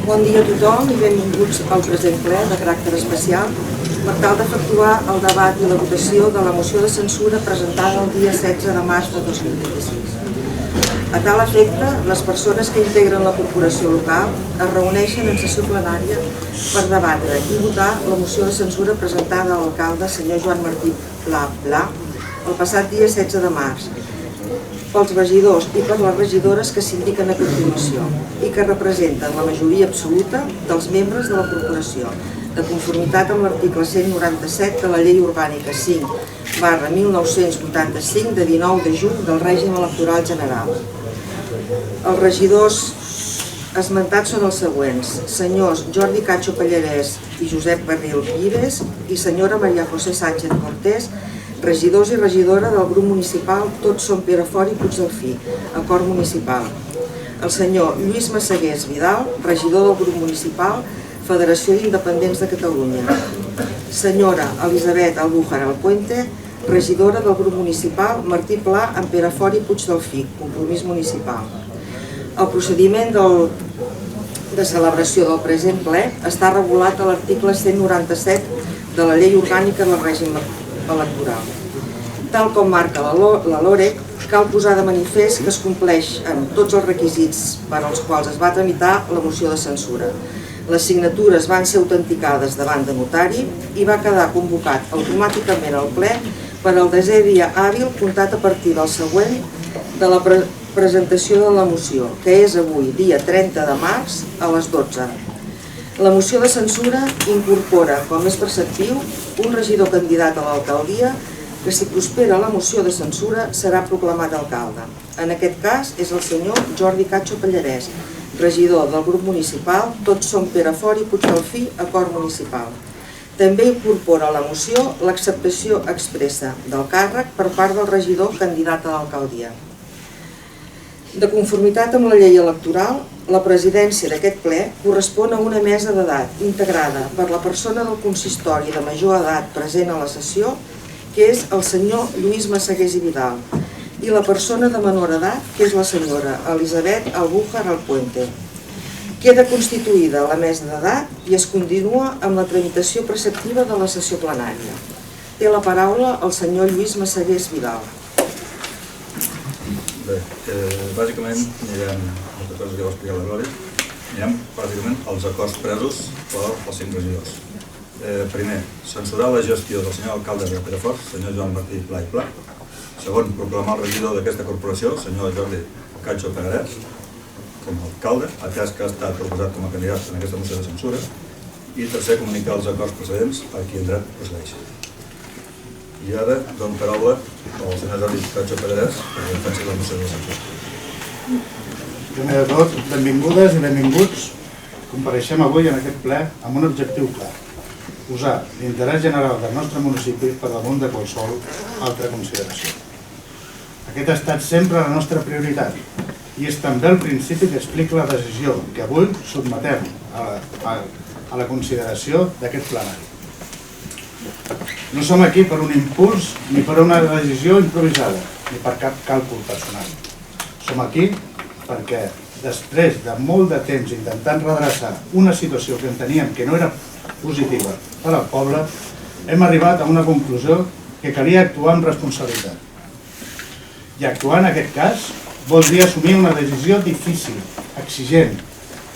Bon dia a tothom i benvinguts al present ple de caràcter especial per tal d'efectuar el debat i la votació de la moció de censura presentada el dia 16 de març de 2026. A tal efecte, les persones que integren la corporació local es reuneixen en sessió plenària per debatre i votar la moció de censura presentada a l'alcalde senyor Joan Martí Pla el passat dia 16 de març pels regidors i per les regidores que s'indiquen a continuació i que representen la majoria absoluta dels membres de la corporació, de conformitat amb l'article 197 de la Llei Orgànica 5/1985 de 19 de juny del règim electoral general. Els regidors esmentats són els següents: senyors Jordi Cacho Pallarès i Josep Barril Vives i senyora Maria José Sánchez Cortés, regidors i regidora del grup municipal Tots som Perafort i Puigdelfí, acord municipal. El senyor Lluís Massagués Vidal, regidor del grup municipal Federació d'Independents de Catalunya. Senyora Elisabet Albújar Alpuente, regidora del grup municipal Martí Pla en Perafort i Puigdelfí, compromís municipal. El procediment de celebració del present ple està regulat a l'article 197 de la Llei Orgànica del Règim Electoral. Tal com marca la LOREC, cal posar de manifest que es compleix amb tots els requisits per als quals es va tramitar la moció de censura. Les signatures van ser autenticades davant de notari i va quedar convocat automàticament al ple per al 10è dia hàbil comptat a partir del següent de la presentació de la moció, que és avui, dia 30 de març, a les 12. La moció de censura incorpora, com és preceptiu, un regidor candidat a l'alcaldia que, si prospera la moció de censura, serà proclamat alcalde. En aquest cas és el senyor Jordi Cacho Pallarès, regidor del grup municipal Tots som Perafort i Puigdelfí, acord municipal. També incorpora a la moció l'acceptació expressa del càrrec per part del regidor candidat a l'alcaldia. De conformitat amb la llei electoral, la presidència d'aquest ple correspon a una mesa d'edat integrada per la persona del consistori de major edat present a la sessió, que és el senyor Lluís Massagués i Vidal, i la persona de menor edat, que és la senyora Elisabet Albújar Alpuente. Queda constituïda la mesa d'edat i es continua amb la tramitació preceptiva de la sessió plenària. Té la paraula el senyor Lluís Massagués Vidal. Bé, bàsicament anirem, moltes coses que va explicar la Glòria, anirem bàsicament als acords presos pels 5 regidors. Primer, censurar la gestió del senyor alcalde de Perafort, senyor Joan Martí Pla i Pla. Segon, proclamar el regidor d'aquesta corporació, senyor Jordi Cacho Pallarès, com a alcalde, atès que ha estat proposat com a candidat en aquesta moció de censura. I tercer, comunicar els acords precedents a qui en dret procedeix. I ara dono paraula al senyor Jordi Cacho Pallarès per la defensa de la moció de censura. Primer de tot, benvingudes i benvinguts. Compareixem avui en aquest ple amb un objectiu clar: posar l'interès general del nostre municipi per damunt de qualsevol altra consideració. Aquest ha estat sempre la nostra prioritat i és també el principi que explica la decisió que avui sotmetem a la consideració d'aquest plenari. No som aquí per un impuls ni per una decisió improvisada, ni per cap càlcul personal. Som aquí perquè, després de molt de temps intentant redreçar una situació que enteníem que no era positiva per al poble, hem arribat a una conclusió que calia actuar amb responsabilitat. I actuar en aquest cas vol dir assumir una decisió difícil, exigent,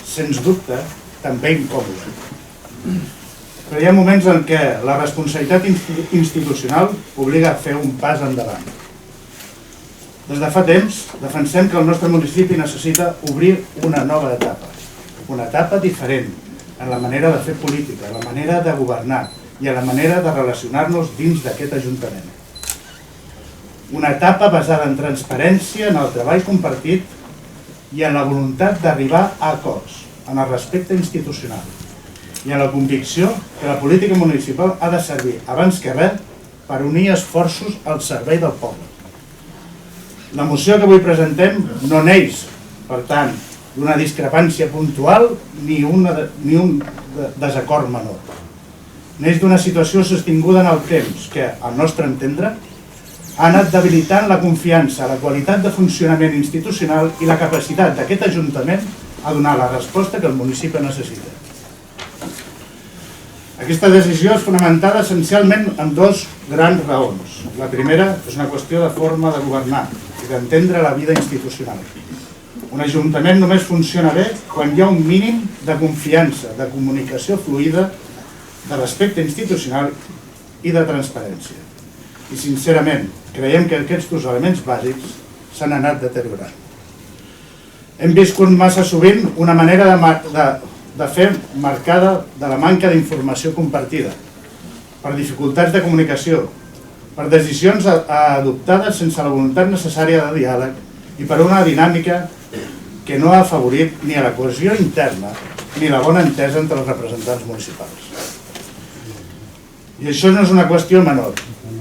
sens dubte, també incòmoda. Però hi ha moments en què la responsabilitat institucional obliga a fer un pas endavant. Des de fa temps defensem que el nostre municipi necessita obrir una nova etapa diferent en la manera de fer política, en la manera de governar i en la manera de relacionar-nos dins d'aquest Ajuntament. Una etapa basada en transparència, en el treball compartit i en la voluntat d'arribar a acords, en el respecte institucional i en la convicció que la política municipal ha de servir, abans que res, per unir esforços al servei del poble. La moció que avui presentem no neix, per tant, d'una discrepància puntual ni un desacord menor. Neix d'una situació sostinguda en el temps que, al nostre entendre, ha anat debilitant la confiança, la qualitat de funcionament institucional i la capacitat d'aquest Ajuntament a donar la resposta que el municipi necessita. Aquesta decisió és fonamentada essencialment en dos grans raons. La primera és una qüestió de forma de governar i d'entendre la vida institucional. Un ajuntament només funciona bé quan hi ha un mínim de confiança, de comunicació fluida, de respecte institucional i de transparència. I sincerament, creiem que aquests dos elements bàsics s'han anat deteriorant. Hem viscut massa sovint una manera de fer marcada de la manca d'informació compartida, per dificultats de comunicació, per decisions adoptades sense la voluntat necessària de diàleg i per una dinàmica que no ha afavorit ni la cohesió interna ni la bona entesa entre els representants municipals. I això no és una qüestió menor,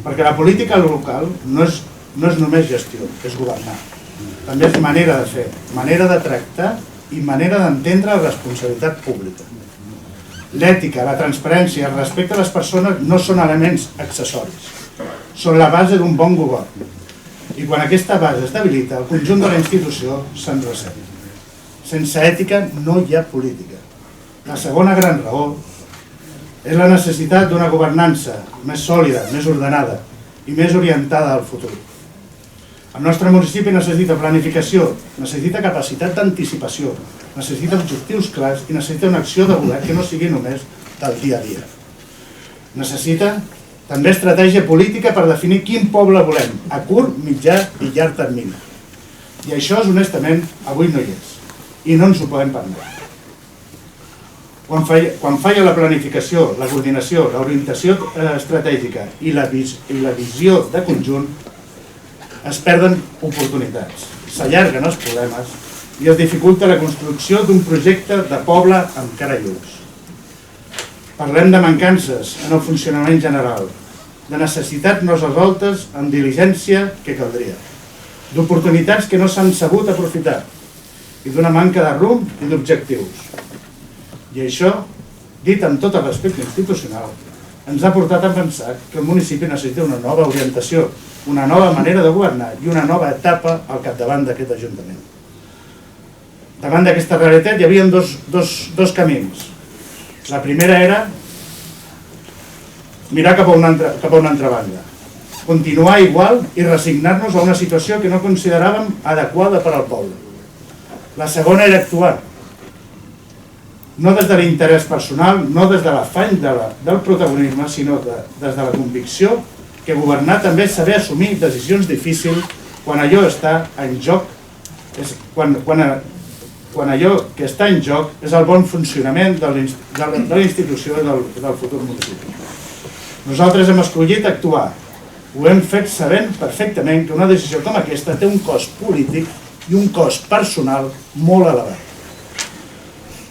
perquè la política local no és només gestió, és governar. També és manera de fer, manera de tractar i manera d'entendre la responsabilitat pública. L'ètica, la transparència i el respecte a les persones no són elements accessoris, són la base d'un bon govern. I quan aquesta base es debilita, el conjunt de la institució se'n ressent. Sense ètica no hi ha política. La segona gran raó és la necessitat d'una governança més sòlida, més ordenada i més orientada al futur. El nostre municipi necessita planificació, necessita capacitat d'anticipació, necessita objectius clars i necessita una acció de govern que no sigui només del dia a dia. Necessita també estratègia política per definir quin poble volem, a curt, mitjà i llarg termini. I això, honestament, avui no hi és. I no ens ho podem permetre. Quan falla la planificació, la coordinació, l'orientació estratègica i la visió de conjunt, es perden oportunitats, s'allarguen els problemes i es dificulta la construcció d'un projecte de poble amb cara i ulls. Parlem de mancances en el funcionament general, de necessitats no resoltes amb diligència que caldria, d'oportunitats que no s'han sabut aprofitar i d'una manca de rumb i d'objectius. I això, dit amb tot el respecte institucional, ens ha portat a pensar que el municipi necessita una nova orientació, una nova manera de governar i una nova etapa al capdavant d'aquest ajuntament. Davant d'aquesta realitat hi havia dos camins. La primera era mirar cap a una altra banda, continuar igual i resignar-nos a una situació que no consideràvem adequada per al poble. La segona era actuar, no des de l'interès personal, no des de l'afany del protagonisme, sinó des de la convicció que governar també és saber assumir decisions difícils quan allò està en joc, quan allò que està en joc és el bon funcionament de la institució i del futur municipi. Nosaltres hem escollit actuar. Ho hem fet sabent perfectament que una decisió com aquesta té un cost polític i un cost personal molt elevat.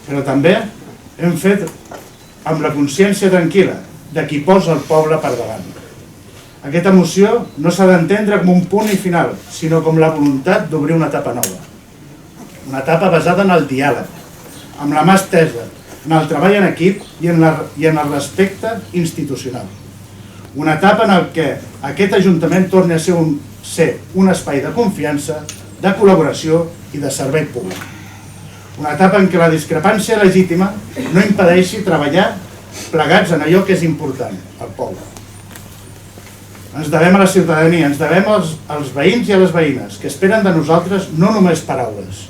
Però també hem fet amb la consciència tranquil·la de qui posa el poble per davant. Aquesta moció no s'ha d'entendre com un punt i final, sinó com la voluntat d'obrir una etapa nova. Una etapa basada en el diàleg, amb la mà estesa, en el treball en equip i en el respecte institucional. Una etapa en què aquest ajuntament torni a ser un espai de confiança, de col·laboració i de servei públic. Una etapa en què la discrepància legítima no impedeixi treballar plegats en allò que és important, el poble. Ens devem a la ciutadania, ens devem als veïns i a les veïnes, que esperen de nosaltres no només paraules,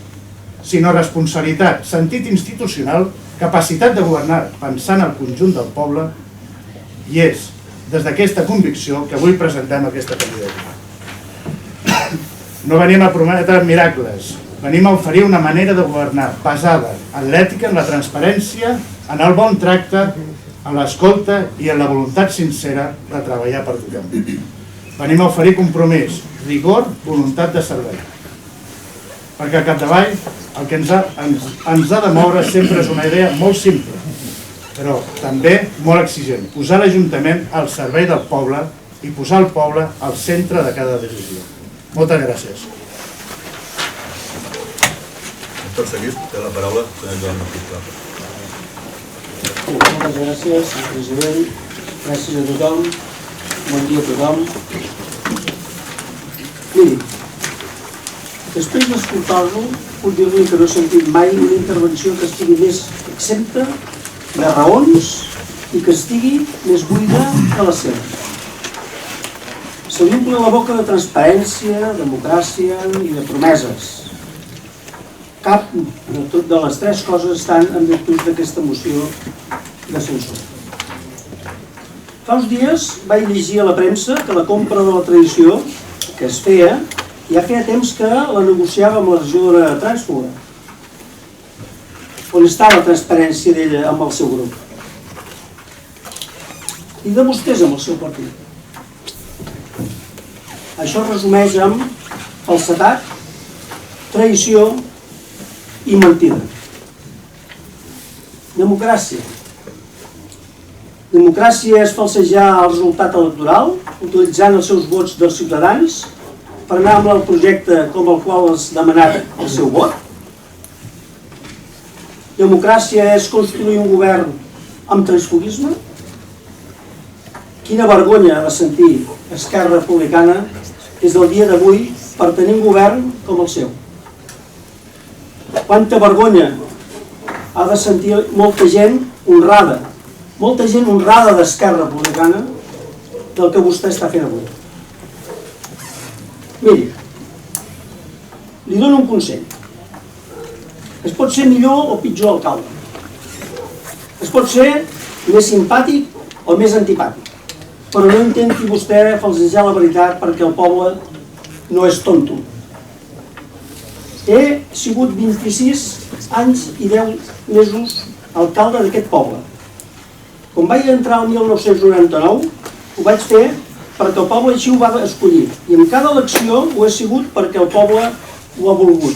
sinó responsabilitat, sentit institucional, capacitat de governar pensant el conjunt del poble, i és des d'aquesta convicció que avui presentem aquesta candidatura. No venim a prometre miracles, venim a oferir una manera de governar basada en l'ètica, en la transparència, en el bon tracte, en l'escolta i en la voluntat sincera de treballar per tothom. Venim a oferir compromís, rigor, voluntat de servei. Perquè al capdavall el que ens ha de moure sempre és una idea molt simple, però també molt exigent. Posar l'Ajuntament al servei del poble i posar el poble al centre de cada decisió. Moltes gràcies. Tot seguit té la paraula el senyor Joan Martí Pla. Moltes gràcies, president. Gràcies a tothom. Bon dia a tothom. Miri, Després d'escoltar-lo, puc dir-li que no he sentit mai una intervenció que estigui més exempta de raons i que estigui més buida que la seva. Se li omple la boca de transparència, democràcia i de promeses. Cap de les tres coses estan en virtut d'aquesta moció de censura. Fa uns dies vaig llegir a la premsa que la compra de la tradició que es feia ja feia temps que la negociava amb la regidora trànsfuga. On està la transparència d'ella amb el seu grup? I de vostès amb el seu partit? Això es resumeix amb falsedat, traïció i mentida. Democràcia. Democràcia és falsejar el resultat electoral utilitzant els seus vots dels ciutadans per anar amb el projecte com el qual has demanat el seu vot. Democràcia és construir un govern amb transfugisme. Quina vergonya ha de sentir Esquerra Republicana des del dia d'avui per tenir un govern com el seu. Quanta vergonya ha de sentir molta gent honrada d'Esquerra Republicana del que vostè està fent avui. Miri, li dono un consell. Es pot ser millor o pitjor alcalde. Es pot ser més simpàtic o més antipàtic. Però no intenti vostè falsejar la veritat perquè el poble no és tonto. He sigut 26 anys i 10 mesos alcalde d'aquest poble. Quan vaig entrar el 1999, ho vaig fer perquè el poble així ho va escollir. I en cada elecció ho he sigut perquè el poble ho ha volgut.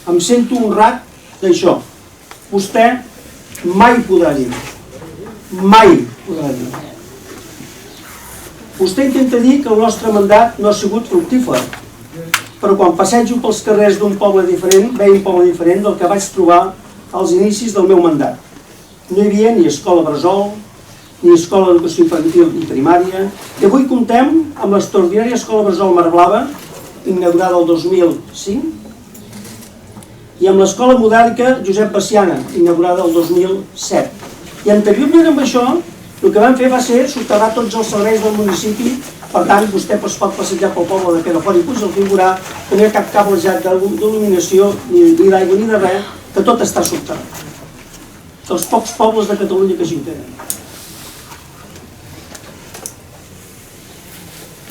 Em sento honrat d'això. Vostè mai podrà dir. Mai podrà dir. Vostè intenta dir que el nostre mandat no ha sigut fructífer, però quan passejo pels carrers d'un poble diferent, veig un poble diferent del que vaig trobar als inicis del meu mandat. No hi havia ni escola bressol, ni escola d'educació infantil i primària, i avui comptem amb l'extraordinària escola bressol Mar Blava, inaugurada el 2005, i amb l'escola modèlica Josep Baciana, inaugurada el 2007. I anteriorment amb això, el que vam fer va ser soterrar tots els serveis del municipi. Per tant, vostè es pot passejar pel poble de Perafort i Puigdolí i veurà que no hi ha cap cablejat d'il·luminació, ni d'aigua ni de res, que tot està soterrat. Dels pocs pobles de Catalunya que així ho tenen.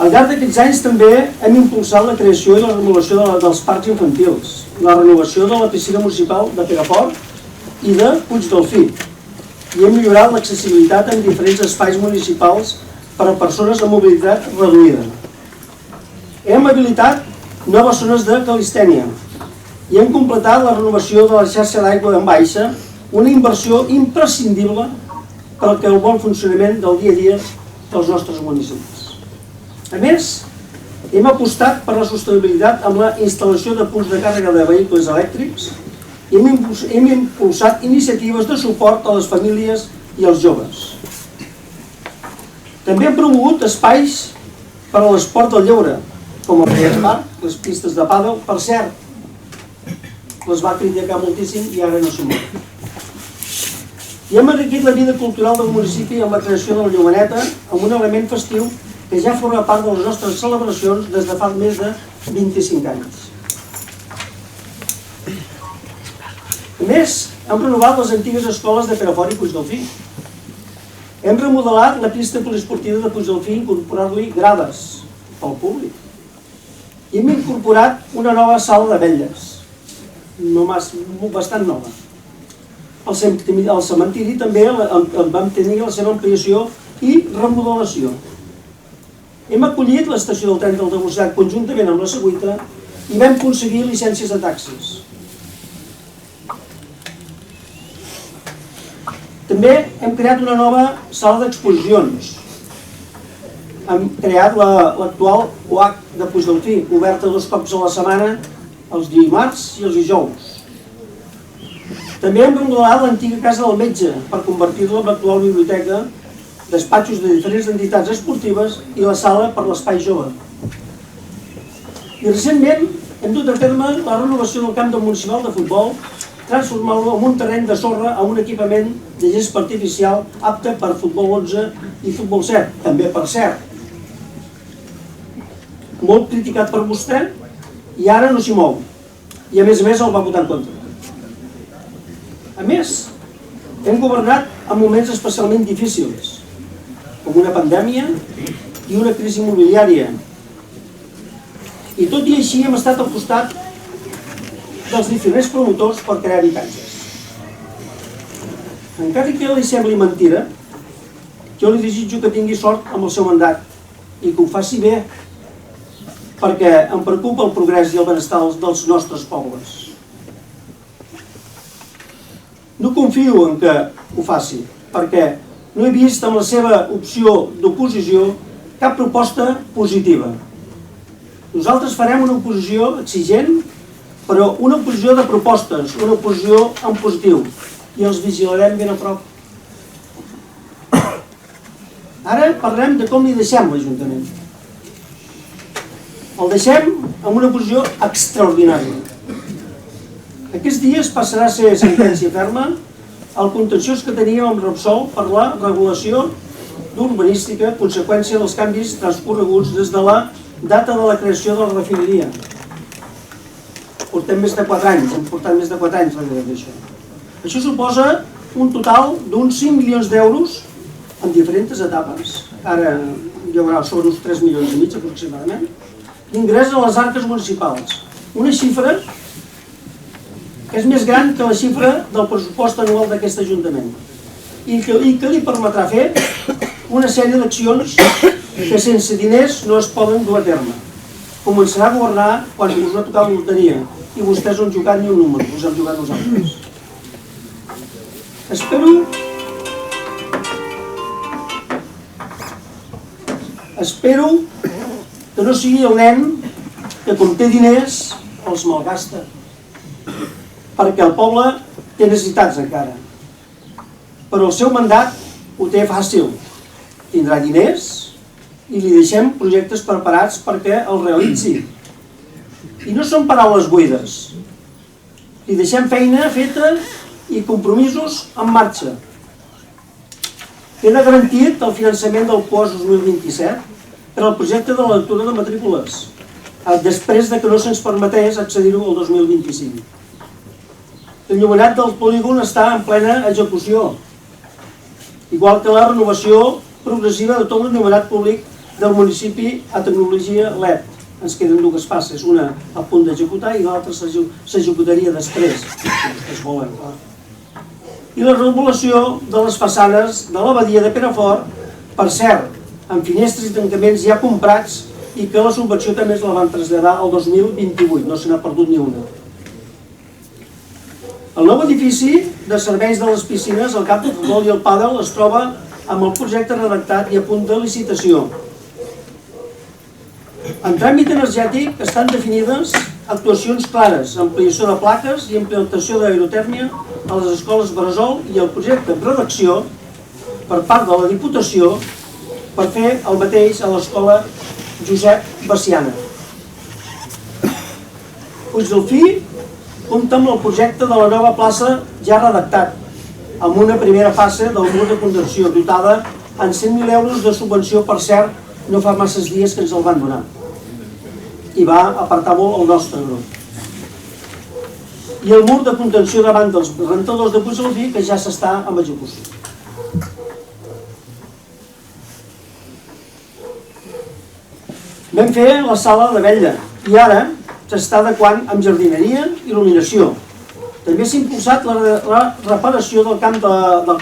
Al llarg d'aquests anys també hem impulsat la creació i la remodelació dels parcs infantils, la renovació de la piscina municipal de Perafort i de Puigdolí, i hem millorat l'accessibilitat en diferents espais municipals per a persones amb mobilitat reduïda. Hem habilitat noves zones de calistènia i hem completat la renovació de la xarxa d'aigua en baixa, una inversió imprescindible per al bon funcionament del dia a dia dels nostres municipis. A més, hem apostat per la sostenibilitat amb la instal·lació de punts de càrrega de vehicles elèctrics i hem impulsat iniciatives de suport a les famílies i als joves. També hem promogut espais per a l'esport del lleure, com el Reyes Park, les pistes de pàdel. Per cert, les va criticar moltíssim i ara no s'hi mou. I hem enriquit la vida cultural del municipi amb la creació de la Llumeneta, amb un element festiu que ja forma part de les nostres celebracions des de fa més de 25 anys. A més, hem renovat les antigues escoles de Perafort i Puigdolí. Hem remodelat la pista poliesportiva de Puigdolí i incorporar-li grades pel públic. I hem incorporat una nova sala de vetlles, bastant nova. El cementiri també vam tenir la seva ampliació i remodelació. Hem acollit l'estació del tren d'alta velocitat conjuntament amb la Següita i vam aconseguir llicències de taxis. També hem creat una nova sala d'exposicions. Hem creat l'actual UAC de Puigdolí, oberta 2 cops a la setmana, els dimarts i els dijous. També hem remodelat l'antiga casa del metge per convertir-la en l'actual biblioteca, despatxos de diferents entitats esportives i la sala per l'espai jove. I recentment hem dut a terme la renovació del camp del municipal de futbol, transformant-lo en un terreny de sorra a un equipament de gespa artificial apte per futbol 11 i futbol 7, també per cert. Molt criticat per vostè i ara no s'hi mou. I a més el va votar en contra. A més, hem governat en moments especialment difícils, com una pandèmia i una crisi immobiliària. I tot i així hem estat al costat dels diferents promotors per crear habitatges. Encara que li sembli mentira, jo li desitjo que tingui sort amb el seu mandat i que ho faci bé, perquè em preocupa el progrés i el benestar dels nostres pobles. No confio en que ho faci, perquè no he vist en la seva opció d'oposició cap proposta positiva. Nosaltres farem una oposició exigent, però una oposició de propostes, una oposició en positiu, i els vigilarem ben a prop. Ara parlem de com li deixem l'Ajuntament. El deixem amb una posició extraordinària. Aquests dies passarà a ser sentència ferma el contenciós que teníem amb Repsol per la regulació d'urbanística conseqüència dels canvis transcorreguts des de la data de la creació de la refineria. Portem més de 4 anys, hem portat més de 4 anys darrere d'això. Això suposa un total d'uns 5 milions d'euros en diferents etapes, ara hi haurà sobre uns 3 milions i mig aproximadament, d'ingrés a les arques municipals. Una xifra que és més gran que la xifra del pressupost anual d'aquest Ajuntament i que li permetrà fer una sèrie d'accions que sense diners no es poden dur a terme. Començarà a governar quan us ha tocat la loteria i vostès no han jugat ni un número, us hem jugat nosaltres. Espero que no sigui el nen que com té diners els malgasta, perquè el poble té necessitats encara. Però el seu mandat ho té fàcil, tindrà diners i li deixem projectes preparats perquè el realitzi. I no són paraules buides. Li deixem feina feta i compromisos en marxa. Queda garantit el finançament del POS 2027 per al projecte de la lectura de matrícules, després de que no se'ns permetés accedir-ho al 2025. L'enllumenat del polígon està en plena execució, igual que la renovació progressiva de tot l'enllumenat públic del municipi a tecnologia LED. Ens queden 2 fases, una a punt d'executar i l'altra s'executaria després, si vostès volen. I la remodelació de les façanes de l'abadia de Perafort, per cert, amb finestres i tancaments ja comprats i que la subvenció també la van traslladar al 2028, no se n'ha perdut ni una. El nou edifici de serveis de les piscines, el camp de futbol i el pàdel es troba amb el projecte redactat i a punt de licitació. En tràmit energètic estan definides actuacions clares, ampliació de plaques i implantació d'aerotèrmia a les escoles bressol i el projecte de redacció per part de la Diputació per fer el mateix a l'escola Josep Baciana. Puigdelfí compta amb el projecte de la nova plaça ja redactat, amb una primera fase del mur de contenció dotada en 100.000 euros de subvenció, per cert, no fa masses dies que ens el van donar. I va apartar molt el nostre grup. I el mur de contenció davant dels rentadors de Puigdelfí, que ja s'està en execució. Vam fer la sala de vetlla i ara s'està adequant amb jardineria i il·luminació. També s'ha impulsat la reparació del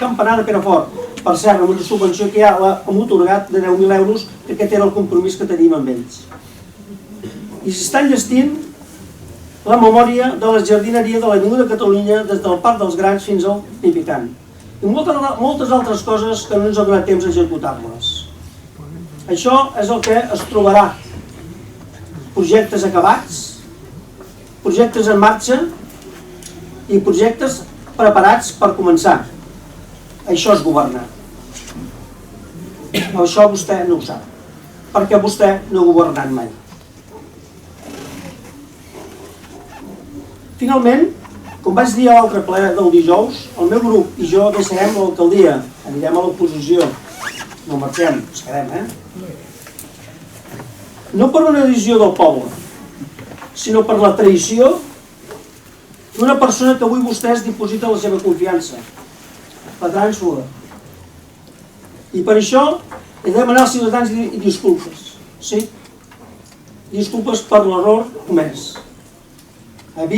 campanar de Perafort, per cert, amb una subvenció que ja hem atorgat de 10.000 euros, que aquest era el compromís que tenim amb ells. I s'està enllestint la memòria de la jardineria de l'Avinguda Catalunya des del Parc dels Grans fins al Pipicant. I moltes altres coses que no ens ha donat temps a executar-les. Això és el que es trobarà. Projectes acabats, projectes en marxa i projectes preparats per començar. Això és governar. Això vostè no ho sap, perquè vostè no ha governat mai. Finalment, com vaig dir a l'altre ple del dijous, el meu grup i jo deixarem l'alcaldia, anirem a l'oposició, no marxem, ens quedem, no per una decisió del poble, sinó per la traïció d'una persona que avui vostès dipositen la seva confiança, la trànsfuga. I per això he de demanar als ciutadans disculpes, sí? Disculpes per l'error comès. A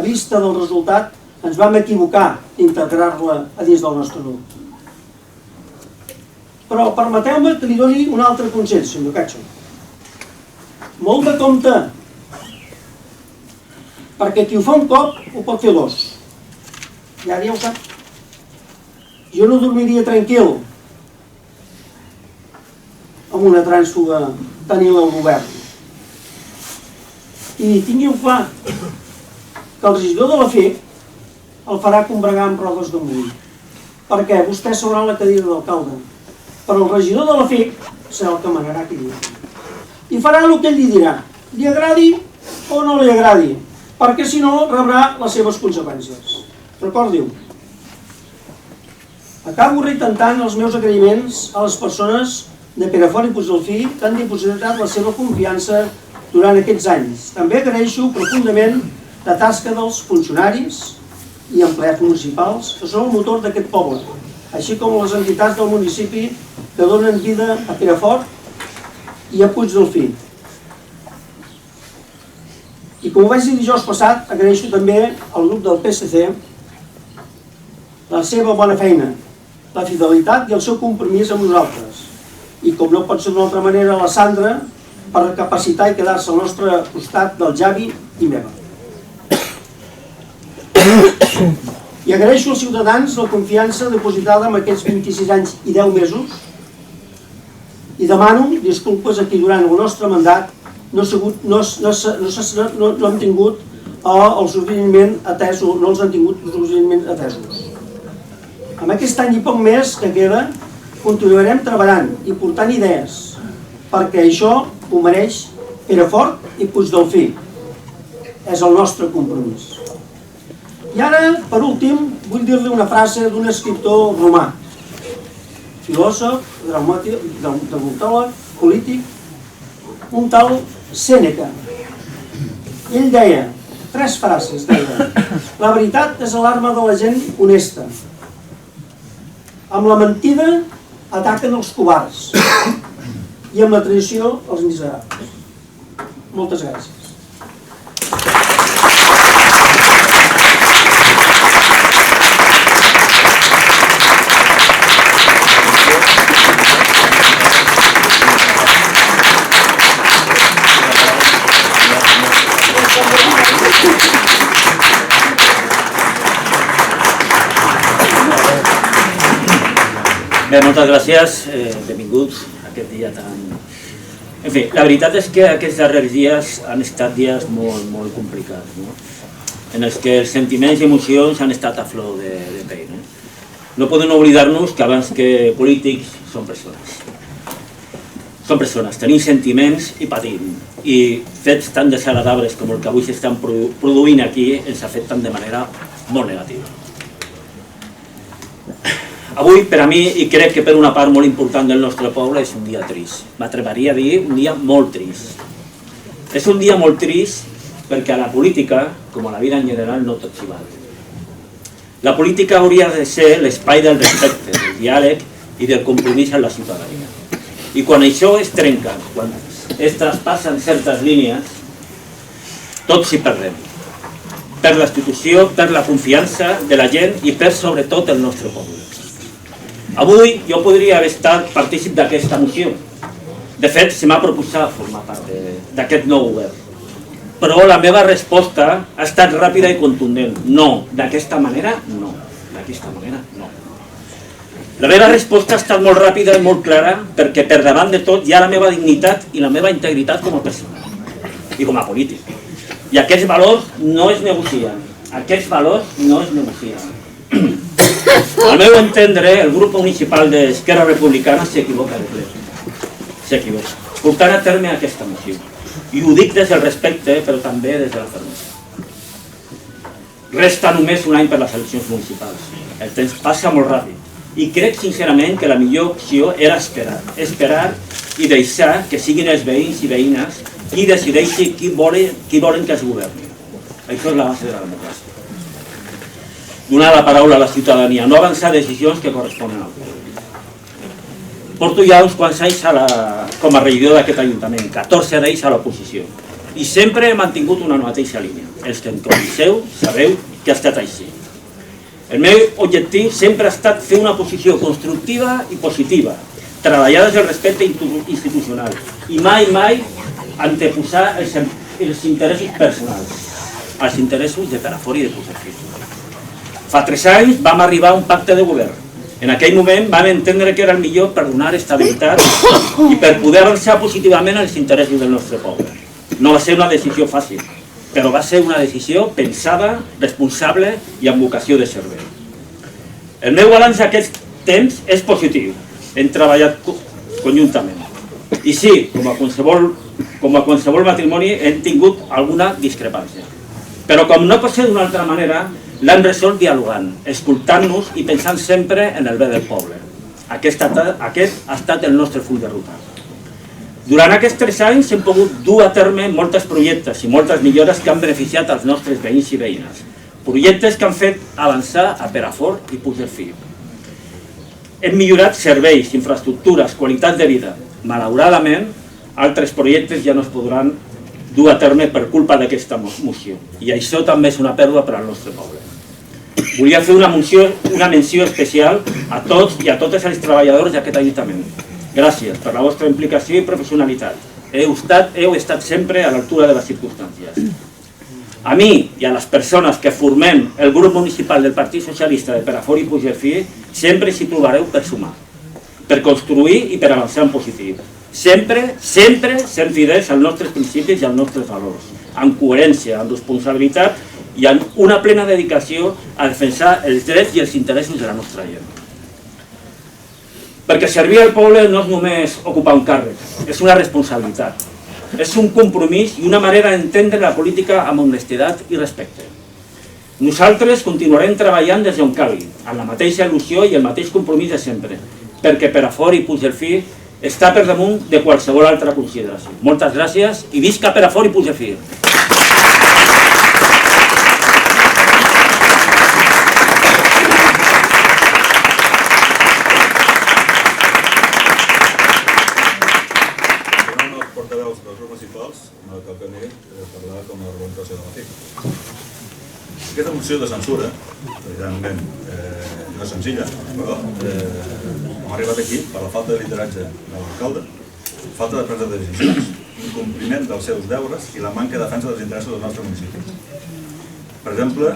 vista del resultat, ens vam equivocar d'integrar-la a dins del nostre grup. Però permeteu-me que li doni un altre consell, senyor Cacho. Molt de compte, perquè qui ho fa un cop ho pot fer dos. Ja ho sap. Jo no dormiria tranquil amb una trànsfuga tenint al govern. I tingui-ho clar, que el regidor de la FIC el farà combregar amb rodes de molí. Perquè vostè seurà la cadira d'alcalde, però el regidor de la FIC serà el que manarà aquí dins. I farà el que ell li dirà, li agradi o no li agradi, perquè si no rebrà les seves conseqüències. Recordi-ho. Acabo reitentant els meus agraïments a les persones de Perafort i Puigdelfí que han dipositat la seva confiança durant aquests anys. També agraeixo profundament la tasca dels funcionaris i empleats municipals que són el motor d'aquest poble, així com les entitats del municipi que donen vida a Perafort i a Puigdelfí. I com ho vaig dir dijous passat, agraeixo també al grup del PSC la seva bona feina, la fidelitat i el seu compromís amb nosaltres. I com no pot ser d'una altra manera, la Sandra, per capacitar i quedar-se al nostre costat del Javi i meva. I agraeixo als ciutadans la confiança depositada en aquests 26 anys i 10 mesos i demano disculpes a qui durant el nostre mandat no hem tingut el suficientment atès o no els han tingut suficientment atesos. Amb aquest any i poc més que queda, continuarem treballant i portant idees, perquè això ho mereix Perafort i Puigdelfí. És el nostre compromís. I ara, per últim, vull dir-li una frase d'un escriptor romà, filòsof, dramaturg, polític, un tal Sèneca. Ell deia, 3 frases, deia: la veritat és l'arma de la gent honesta. Amb la mentida ataquen els covards i amb la traïció els miserables. Moltes gràcies. Bé, moltes gràcies, benvinguts a aquest dia tan... En fi, la veritat és que aquests darrers dies han estat dies molt complicats, no? En els que els sentiments i emocions han estat a flor de pell. No podem oblidar-nos que abans que polítics són persones. Són persones, tenim sentiments i patim. I fets tan desagradables com el que avui s'estan produint aquí ens afecten de manera molt negativa. Avui, per a mi, i crec que per una part molt important del nostre poble, és un dia trist. M'atreviria a dir un dia molt trist. És un dia molt trist perquè a la política, com a la vida en general, no tot s'hi val. La política hauria de ser l'espai del respecte, del diàleg i del compromís amb la ciutadania. I quan això es trenca, quan es traspassen certes línies, tots s'hi perdem. Per la institució, per la confiança de la gent i per, sobretot, el nostre poble. Avui jo podria haver estat partícip d'aquesta moció. De fet, se m'ha proposat formar part d'aquest nou govern. Però la meva resposta ha estat ràpida i contundent. No, d'aquesta manera, no. D'aquesta manera, no. La meva resposta ha estat molt ràpida i molt clara perquè per davant de tot hi ha la meva dignitat i la meva integritat com a persona i com a polític. I aquests valors no es negocien. Aquests valors no es negocien. Al meu entendre, el grup municipal d'Esquerra Republicana s'equivoca de ple. S'equivoca. Portant a terme aquesta moció. I ho dic des del respecte, però també des de la fermesa. Resta només un any per les eleccions municipals. El temps passa molt ràpid. I crec sincerament que la millor opció era esperar i deixar que siguin els veïns i veïnes qui decideixi qui volen que es governi. Això és la base de la democràcia. Donar la paraula a la ciutadania, no avançar decisions que corresponen al poble. Porto ja uns quants anys com a regidor d'aquest ajuntament, 14 d'ells a l'oposició. I sempre he mantingut una mateixa línia. Els que em coneixeu sabeu que ha estat així. El meu objectiu sempre ha estat fer una posició constructiva i positiva, treballar des del respecte institucional i mai anteposar els interessos personals, els interessos de Perafort i de Puigcerfil. Fa 3 anys vam arribar a un pacte de govern. En aquell moment vam entendre que era el millor per donar estabilitat i per poder avançar positivament els interessos del nostre poble. No va ser una decisió fàcil, però va ser una decisió pensada, responsable i amb vocació de servei. El meu balanç d'aquest temps és positiu. Hem treballat conjuntament. I sí, com a qualsevol matrimoni, hem tingut alguna discrepància. Però com no pot ser d'una altra manera, l'hem resolt dialogant, escoltant-nos i pensant sempre en el bé del poble. Aquest ha estat el nostre full de ruta. Durant aquests 3 anys hem pogut dur a terme molts projectes i moltes millores que han beneficiat els nostres veïns i veïnes. Projectes que han fet avançar a Perafort i Puigcerfil. Hem millorat serveis, infraestructures, qualitat de vida. Malauradament, altres projectes ja no es podran dur a terme per culpa d'aquesta moció. I això també és una pèrdua per al nostre poble. Volia fer una menció especial a tots i a totes els treballadors d'aquest ajuntament. Gràcies per la vostra implicació i professionalitat. Heu estat sempre a l'altura de les circumstàncies. A mi i a les persones que formem el grup municipal del Partit Socialista de Perafort i Puigcerfil sempre s'hi trobareu per sumar, per construir i per avançar en positiu. Sempre sent fidels als nostres principis i als nostres valors, amb coherència, amb responsabilitat i amb una plena dedicació a defensar els drets i els interessos de la nostra gent. Perquè servir al poble no és només ocupar un càrrec, és una responsabilitat. És un compromís i una manera d'entendre la política amb honestedat i respecte. Nosaltres continuarem treballant des d'on calgui, amb la mateixa il·lusió i el mateix compromís de sempre, perquè Perafort i Puigcerfil està per damunt de qualsevol altra consideració. Moltes gràcies i visca Perafort i Puigcerfil! Aquesta moció de censura, evidentment, no és senzilla, però hem arribat aquí per la falta de lideratge de l'alcalde, falta de presa de decisions, incompliment dels seus deures i la manca de defensa dels interessos del nostre municipi. Per exemple,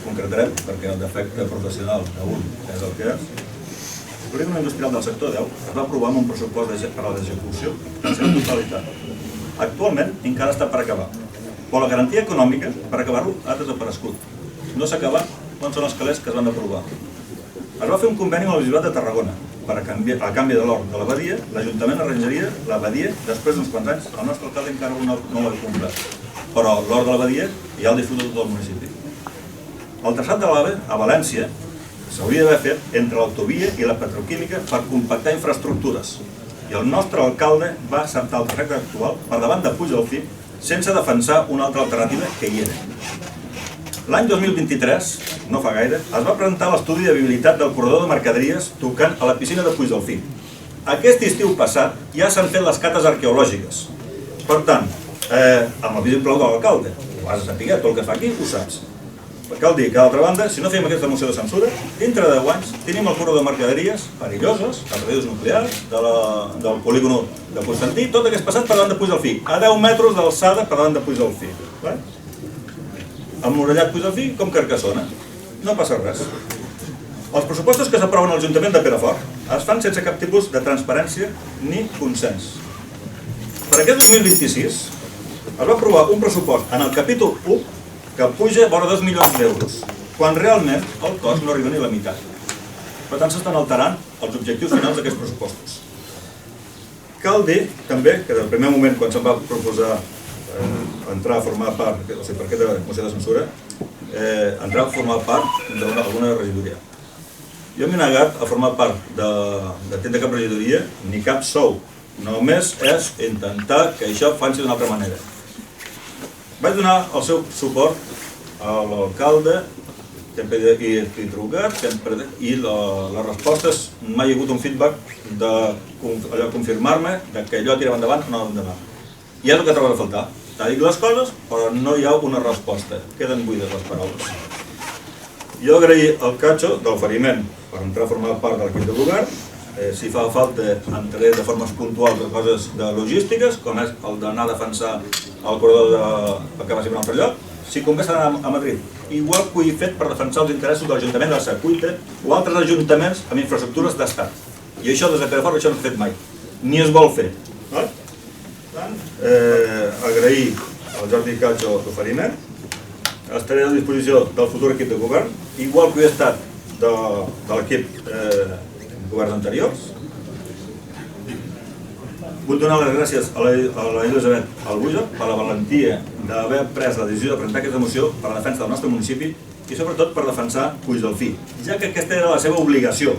concretarem, perquè el defecte professional d'un és el que és, el polígon industrial del sector 10 es va aprovar amb un pressupost per a l'execució en la seva totalitat. Actualment encara està per acabar, però la garantia econòmica per acabar-lo ha desaparegut. No s'ha acabat on són els calés que es van aprovar. Es va fer un conveni amb la Bisbat de Tarragona per a canvi de l'hort de l'abadia, l'Ajuntament arranjaria l'abadia després d'uns quants anys. El nostre alcalde encara no l'ha comprat, però l'hort de l'abadia ja el disfruta tot el municipi. El traçat de l'AVE a València s'hauria d'haver fet entre l'autovia i la petroquímica per compactar infraestructures. I el nostre alcalde va acceptar el trajecte actual per davant de Puigcerfil sense defensar una altra alternativa que hi era. L'any 2023, no fa gaire, es va presentar l'estudi de viabilitat del corredor de mercaderies tocant a la piscina de Puigcerfil. Aquest estiu passat ja s'han fet les cates arqueològiques. Per tant, amb el vistiplau de l'alcalde, ho has de saber, tot el que fa aquí ho saps. Cal dir que, d'altra banda, si no fem aquesta moció de censura, dintre de 10 anys tenim el corredor de mercaderies perilloses, els residus nuclears, del polígon de Constantí, tot hagués passat per davant de Puigcerfil, a 10 metres d'alçada per davant de Puigcerfil. Emmurallat Puigcerfil com Carcassona. No passa res. Els pressupostos que s'aproven a l'Ajuntament de Perafort es fan sense cap tipus de transparència ni consens. Per aquest 2026 es va aprovar un pressupost en el capítol 1 que puja vora 2 milions d'euros, quan realment el cost no arriba ni a la meitat. Per tant, s'estan alterant els objectius finals d'aquests pressupostos. Cal dir també que del primer moment quan se'm va proposar entrar a formar part per aquesta moció de censura, entrar a formar part d'alguna regidoria. Jo m'he negat a formar part de cap regidoria ni cap sou. Només és intentar que això faci d'una altra manera. Vaig donar el seu suport a l'alcalde, que he trucat, i les respostes mai hi ha hagut un feedback de confirmar-me que allò tirava endavant o no endavant. I és el que trobo a faltar. T'ha dit les coses, però no hi ha una resposta. Queden buides les paraules. Jo agrair al Cacho de l'oferiment per entrar a formar part de l'equip de govern. Si fa falta, entraré de formes puntuals de coses de logístiques, com és el d'anar a defensar el corredor que va ser per un altre lloc. Si convé s'ha d'anar a Madrid. Igual que ho he fet per defensar els interessos de l'Ajuntament de la Secuita o altres ajuntaments amb infraestructures d'estat. I això des de Perafort això no s'ha fet mai. Ni es vol fer. Per tant, agrair al Jordi Cacho l'oferiment. Estaré a disposició del futur equip de govern, igual que ho he estat de l'equip governs anteriors. Vull donar les gràcies a la Elisabet Albuja per la valentia d'haver pres la decisió de presentar aquesta moció per la defensa del nostre municipi i sobretot per defensar Puigdelfí, ja que aquesta era la seva obligació.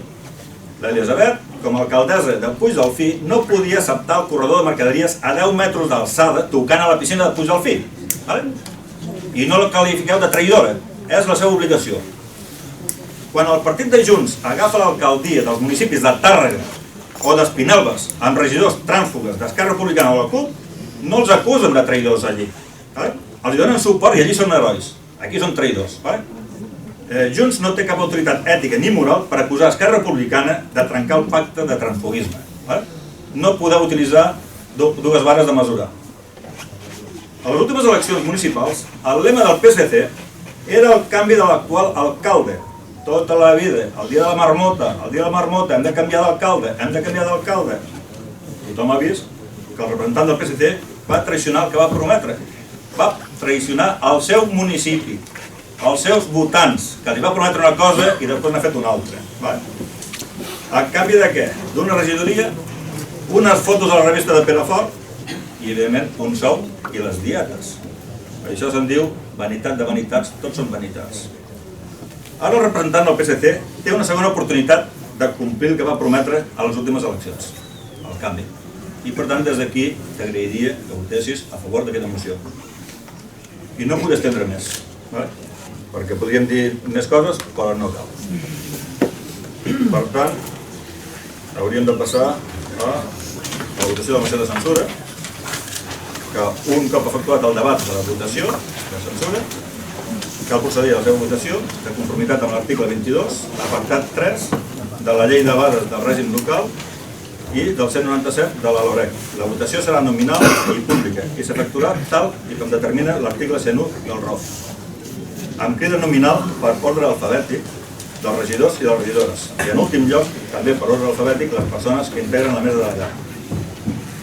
L'Elisabet, com a alcaldessa de Puigdelfí, no podia acceptar el corredor de mercaderies a 10 metres d'alçada tocant a la piscina de Puigdelfí. I no la qualifiqueu de traïdora, és la seva obligació. Quan el partit de Junts agafa l'alcaldia dels municipis de Tàrrega o d'Espinelves amb regidors trànsfugues d'Esquerra Republicana o la CUP, no els acusen de traïdors allí. Els donen suport i allí són herois. Aquí són traïdors. Junts no té cap autoritat ètica ni moral per acusar Esquerra Republicana de trencar el pacte de transfugisme. No podeu utilitzar dues vares de mesurar. A les últimes eleccions municipals, el lema del PSC era el canvi de l'actual alcalde. Tota la vida, el dia de la marmota, hem de canviar d'alcalde. Tothom ha vist que el representant del PSC va traicionar el que va prometre. Va traicionar el seu municipi, els seus votants, que li va prometre una cosa i després n'ha fet una altra. A canvi de què? D'una regidoria, unes fotos a la revista de Perafort i, evidentment, un sou i les dietes. Això se'n diu vanitat de vanitats, tots són vanitats. Ara el representant del PSC té una segona oportunitat de complir el que va prometre a les últimes eleccions, el canvi. I per tant, des d'aquí t'agrairia que votessis a favor d'aquesta moció. I no puc estendre més, perquè podríem dir més coses, però no cal. Per tant, hauríem de passar a la votació de la moció de censura, que un cop efectuat el debat de la votació de censura, cal procedir a la seva votació de conformitat amb l'article 22, apartat 3 de la llei de bases del règim local i del 197 de la LOREC. La votació serà nominal i pública i s'efectuarà tal i com determina l'article 101 del ROF. Amb crida nominal per ordre alfabètic dels regidors i de les regidores i en últim lloc també per ordre alfabètic les persones que integren la mesa de la llar.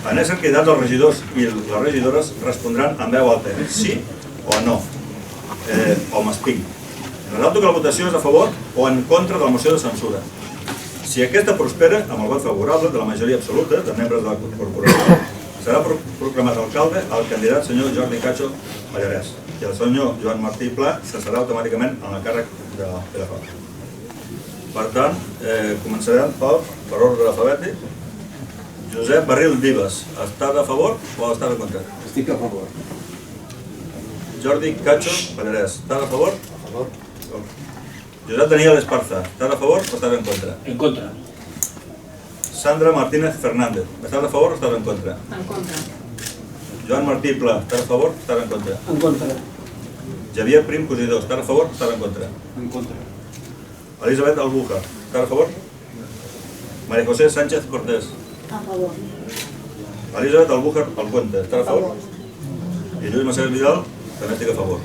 En ésser cridats els regidors i les regidores respondran amb veu alta, sí o no. O m'espinc. Nosaltres que la votació és a favor o en contra de la moció de censura. Si aquesta prospera, amb el vot favorable de la majoria absoluta de membres de la corporació, serà proclamat alcalde el candidat senyor Jordi Cacho Pallarès i el senyor Joan Martí Pla cessarà automàticament en el càrrec de Perafort. Per tant, començarem per ordre alfabètic. Josep Barril Vives, estàs a favor o estàs en contra? Estic a favor. Jordi Cacho Pallarès, estàs a favor? A favor. Josep Daniel Esparza, estàs a favor o estàs en contra? En contra. Sandra Martínez Fernández, estàs a favor o estàs en contra? En contra. Joan Martí Pla, estàs a favor o estàs en contra? En contra. Javier Prim Cosidor, estàs a favor o estàs en contra? En contra. Elisabet Albuja, estàs a favor? María José Sánchez Cortés. A favor. Elisabet Albuja Alpuente, estàs a favor? I Lluís Macías Vidal, també estic a favor.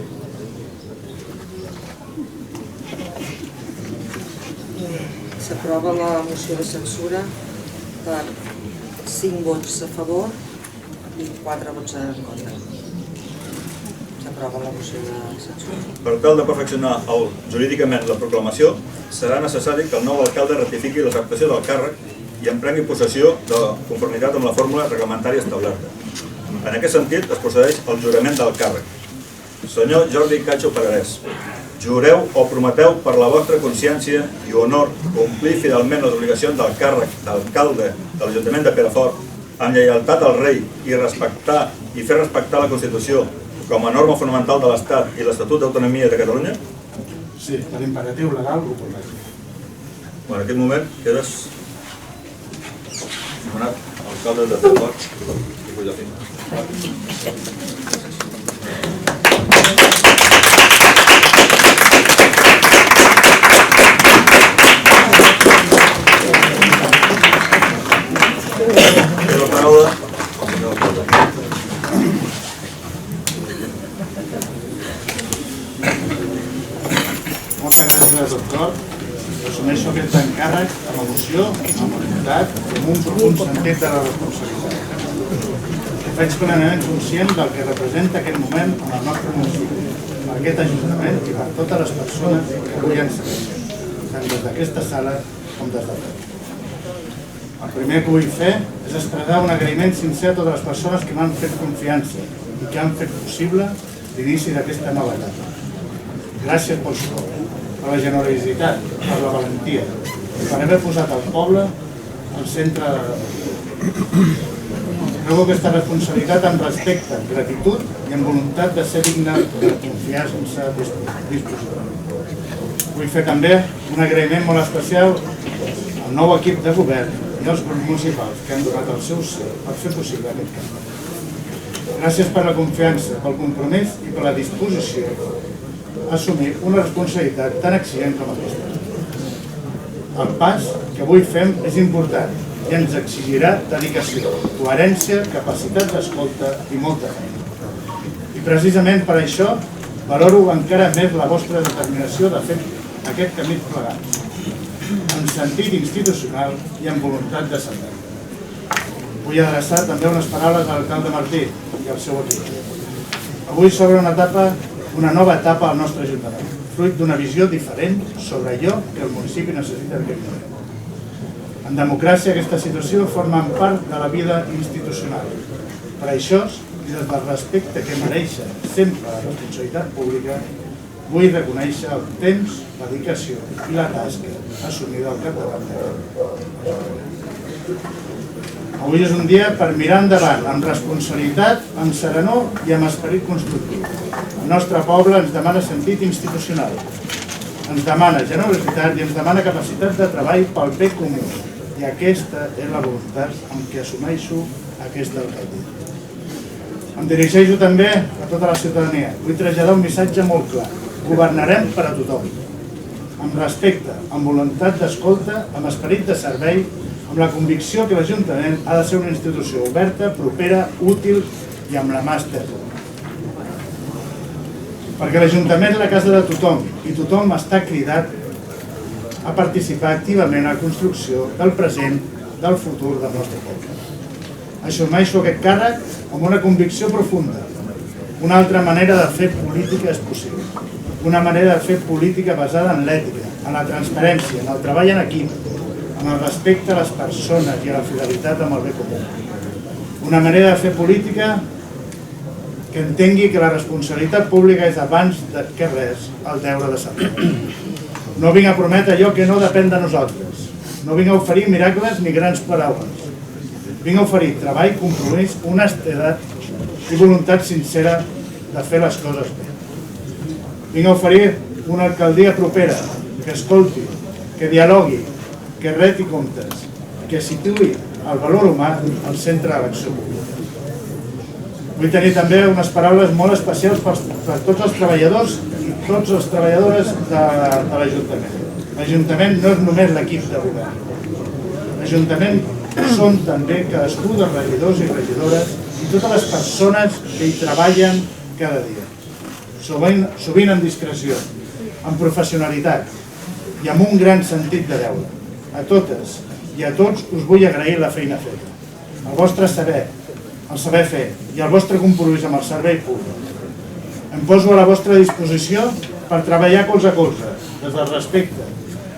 S'aprova la moció de censura per 5 vots a favor i 4 vots en contra. S'aprova la moció de censura. Per tal de perfeccionar jurídicament la proclamació, serà necessari que el nou alcalde ratifiqui l'acceptació del càrrec i en prengui possessió de conformitat amb la fórmula reglamentària establerta. En aquest sentit, es procedeix al jurament del càrrec. Senyor Jordi Cacho Pallarès, Jureu o prometeu per la vostra consciència i honor complir fidelment les obligacions del càrrec d'alcalde de l'Ajuntament de Perafort amb lleialtat al rei i respectar i fer respectar la Constitució com a norma fonamental de l'Estat i l'Estatut d'Autonomia de Catalunya? Sí, per imperatiu legal ho correcte. En aquest moment quedes nomenat alcalde de Perafort i Collafina. Moltes gràcies a tot cor. Assumeixo aquest encàrrec amb emoció, amb voluntat i amb un profund sentit de la responsabilitat. Faig plenament conscient del que representa aquest moment en el nostre municipi, per aquest Ajuntament i per totes les persones que avui ens segueixen, tant des d'aquesta sala com des de fora. El primer que vull fer és expressar un agraïment sincer a totes les persones que m'han fet confiança i que han fet possible l'inici d'aquesta nova etapa. Gràcies pel suport, per la generositat, per la valentia, per haver posat el poble al centre de la vida. Trobo aquesta responsabilitat amb respecte, gratitud i amb voluntat de ser digne de confiar sense disposició. Vull fer també un agraïment molt especial al nou equip de govern i als grups municipals que han donat el seu ser per fer possible aquest canvi. Gràcies per la confiança, pel compromís i per la disposició a assumir una responsabilitat tan exigent com aquesta. El pas que avui fem és important i ens exigirà dedicació, coherència, capacitat d'escolta i molta feina. I precisament per això valoro encara més la vostra determinació de fer aquest camí plegats, en sentit institucional i amb voluntat de servei. Vull adreçar també unes paraules a l'alcalde Martí i al seu equip. Avui s'obre una nova etapa al nostre Ajuntament, fruit d'una visió diferent sobre allò que el municipi necessita en aquest moment. En democràcia aquesta situació forma part de la vida institucional. Per això, i des del respecte que mereix sempre la responsabilitat pública, vull reconèixer el temps, la dedicació i la tasca assumida al capdavant d'aquest. Avui és un dia per mirar endavant, amb responsabilitat, amb serenor i amb esperit constructiu. El nostre poble ens demana sentit institucional, ens demana generositat i ens demana capacitat de treball pel bé comú. I aquesta és la voluntat amb què assumeixo aquesta alcaldia. Em dirigeixo també a tota la ciutadania. Vull traslladar un missatge molt clar. Governarem per a tothom, amb respecte, amb voluntat d'escolta, amb esperit de servei, amb la convicció que l'Ajuntament ha de ser una institució oberta, propera, útil i amb la mà estesa. Perquè l'Ajuntament és la casa de tothom i tothom està cridat a participar activament en la construcció del present, del futur del nostre poble. Assumeixo aquest càrrec amb una convicció profunda. Una altra manera de fer política és possible. Una manera de fer política basada en l'ètica, en la transparència, en el treball en equip, en el respecte a les persones i a la fidelitat amb el bé comú. Una manera de fer política que entengui que la responsabilitat pública és abans que res el deure de servei. No vinc a prometre allò que no depèn de nosaltres. No vinc a oferir miracles ni grans paraules. Vinc a oferir treball, compromís, honestedat i voluntat sincera de fer les coses bé. Vinc a oferir una alcaldia propera, que escolti, que dialogui, que reti comptes, que situï el valor humà al centre de l'acció pública. Vull tenir també unes paraules molt especials per tots els treballadors i totes les treballadores de l'Ajuntament. L'Ajuntament no és només l'equip de govern. L'Ajuntament són també cadascú dels regidors i regidores i totes les persones que hi treballen cada dia. Sovint amb discreció, amb professionalitat i amb un gran sentit de deure. A totes i a tots us vull agrair la feina feta, el vostre saber, el saber fer i el vostre compromís amb el servei públic. Em poso a la vostra disposició per treballar colze a colze, des del respecte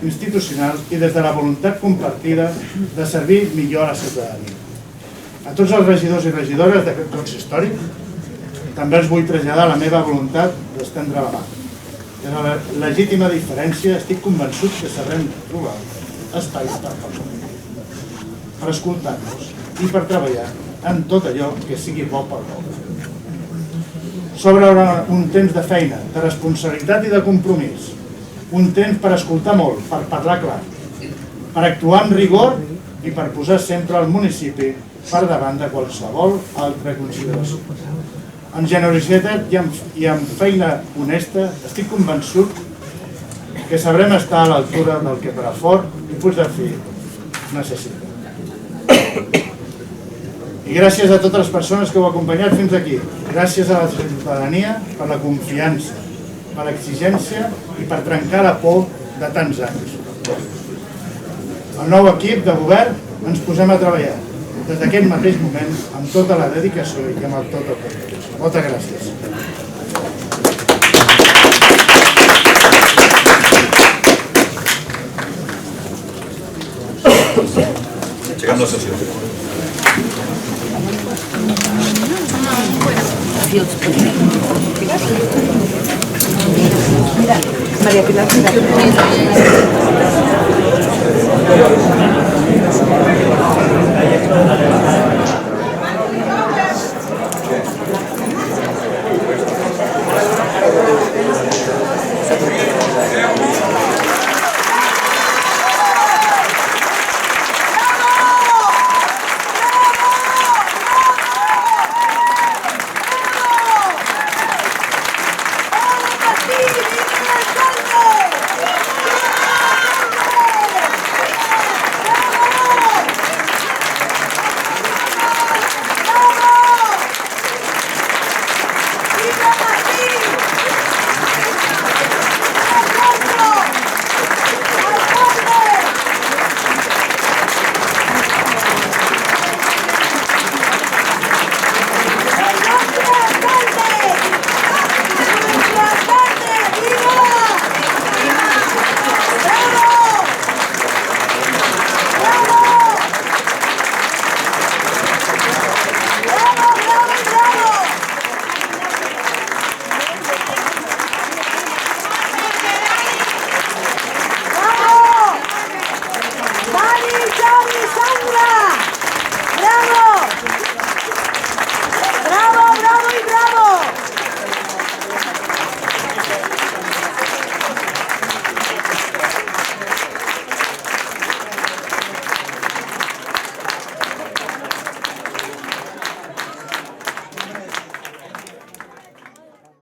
institucional i des de la voluntat compartida de servir millor a la ciutadania. A tots els regidors i regidores d'aquest consistori també els vull traslladar la meva voluntat d'estendre la mà. I en la legítima diferència estic convençut que sabrem trobar espais per escoltar-nos i per treballar en tot allò que sigui bo per poble. S'obre un temps de feina, de responsabilitat i de compromís, un temps per escoltar molt, per parlar clar, per actuar amb rigor i per posar sempre el municipi per davant de qualsevol altra consideració. Amb generositat i amb feina honesta estic convençut que sabrem estar a l'altura del que Perafort i Puigdefí necessita. I gràcies a totes les persones que heu acompanyat fins aquí. Gràcies a la ciutadania per la confiança, per l'exigència i per trencar la por de tants anys. El nou equip de govern ens posem a treballar des d'aquest mateix moment amb tota la dedicació i amb tot el compromís. Moltes gràcies. Aixecant la sessió. María Pilar.